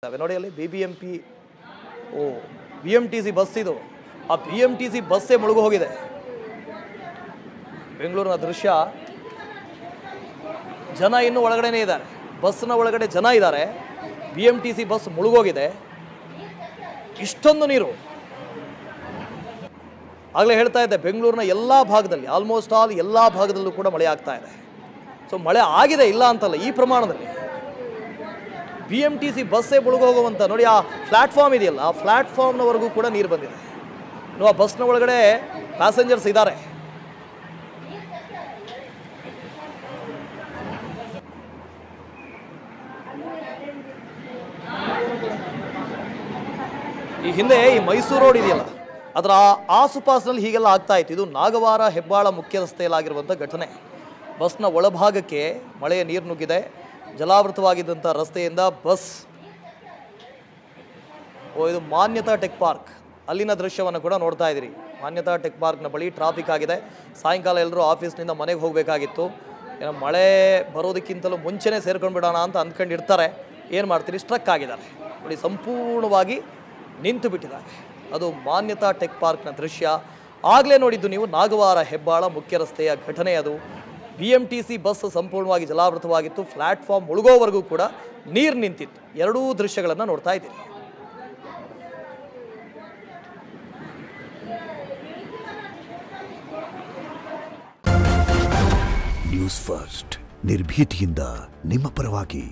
ನೋಡಿ ಅಲ್ಲಿ BBMP BMTC bus ಇದು ಆ BMTC ಬಸ್ಸೇ ಮುಳುಗು ಹೋಗಿದೆ ಬೆಂಗಳೂರಿನ ದೃಶ್ಯ ಜನ ಇನ್ನು ಒಳಗಡೆನೇ ಇದ್ದಾರೆ ಬಸ್ನ ಒಳಗಡೆ ಜನ ಇದ್ದಾರೆ BMTC ಬಸ್ ಮುಳುಗೋಗಿದೆ ಇಷ್ಟೊಂದು ನೀರು ಆಗಲೇ ಹೇಳ್ತಾ ಇದ್ದೆ ಬೆಂಗಳೂರಿನ ಎಲ್ಲಾ ಭಾಗದಲ್ಲಿ ಆಲ್ಮೋಸ್ಟ್ ಆಲ್ ಎಲ್ಲಾ ಭಾಗದಲ್ಲೂ ಕೂಡ ಮಳೆ ಆಗ್ತಾ ಇದೆ ಸೊ ಮಳೆ ಆಗಿದೆ ಇಲ್ಲ ಅಂತಲ್ಲ ಈ ಪ್ರಮಾಣದಲ್ಲಿ BMTC ಬಸ್ಸೇ ಮುಳುಗೋಗುವಂತ ನೋಡಿ ಆ ಪ್ಲಾಟ್ಫಾರ್ಮ್ ಇದೆಯಲ್ಲ ಆ ಪ್ಲಾಟ್ಫಾರ್ಮ್ನವರೆಗೂ ಕೂಡ ನೀರು ಬಂದಿದೆ ಇನ್ನು ಆ ಬಸ್ನ ಒಳಗಡೆ ಪ್ಯಾಸೆಂಜರ್ಸ್ ಇದ್ದಾರೆ ಈ ಹಿಂದೆ ಈ ಮೈಸೂರು ರೋಡ್ ಇದೆಯಲ್ಲ ಅದರ ಆಸುಪಾಸಿನಲ್ಲಿ ಹೀಗೆಲ್ಲ ಆಗ್ತಾ ಇತ್ತು ಇದು ನಾಗವಾರ ಹೆಬ್ಬಾಳ ಮುಖ್ಯ ರಸ್ತೆಯಲ್ಲಾಗಿರುವಂಥ ಘಟನೆ ಬಸ್ನ ಒಳಭಾಗಕ್ಕೆ ಮಳೆಯ ನೀರು ನುಗ್ಗಿದೆ ಜಲಾವೃತವಾಗಿದ್ದಂಥ ರಸ್ತೆಯಿಂದ ಬಸ್ ಇದು ಮಾನ್ಯತಾ ಟೆಕ್ ಪಾರ್ಕ್ ಅಲ್ಲಿನ ದೃಶ್ಯವನ್ನು ಕೂಡ ನೋಡ್ತಾ ಇದ್ದೀರಿ ಮಾನ್ಯತಾ ಟೆಕ್ ಪಾರ್ಕ್ನ ಬಳಿ ಟ್ರಾಫಿಕ್ ಆಗಿದೆ ಸಾಯಂಕಾಲ ಎಲ್ಲರೂ ಆಫೀಸ್ನಿಂದ ಮನೆಗೆ ಹೋಗಬೇಕಾಗಿತ್ತು ಏನೋ ಮಳೆ ಬರೋದಕ್ಕಿಂತಲೂ ಮುಂಚೆನೇ ಸೇರ್ಕೊಂಡು ಬಿಡೋಣ ಅಂತ ಅಂದ್ಕೊಂಡಿರ್ತಾರೆ ಏನು ಮಾಡ್ತೀರಿ ಸ್ಟ್ರಕ್ ಆಗಿದ್ದಾರೆ ನೋಡಿ ಸಂಪೂರ್ಣವಾಗಿ ನಿಂತು ಬಿಟ್ಟಿದ್ದಾರೆ ಅದು ಮಾನ್ಯತಾ ಟೆಕ್ ಪಾರ್ಕ್ನ ದೃಶ್ಯ ಆಗಲೇ ನೋಡಿದ್ದು ನೀವು ನಾಗವಾರ ಹೆಬ್ಬಾಳ ಮುಖ್ಯ ರಸ್ತೆಯ ಘಟನೆ ಅದು BMTC ಬಸ್ ಸಂಪೂರ್ಣವಾಗಿ ಜಲಾವೃತವಾಗಿತ್ತು ಪ್ಲಾಟ್ಫಾರ್ಮ್ ಮುಳುಗೋವರೆಗೂ ಕೂಡ ನೀರು ನಿಂತಿತ್ತು ಎರಡೂ ದೃಶ್ಯಗಳನ್ನು ನೋಡ್ತಾ ಇದ್ದೀರಿ ನ್ಯೂಸ್ ಫಸ್ಟ್ ನಿರ್ಭೀತಿಯಿಂದ ನಿಮ್ಮ ಪರವಾಗಿ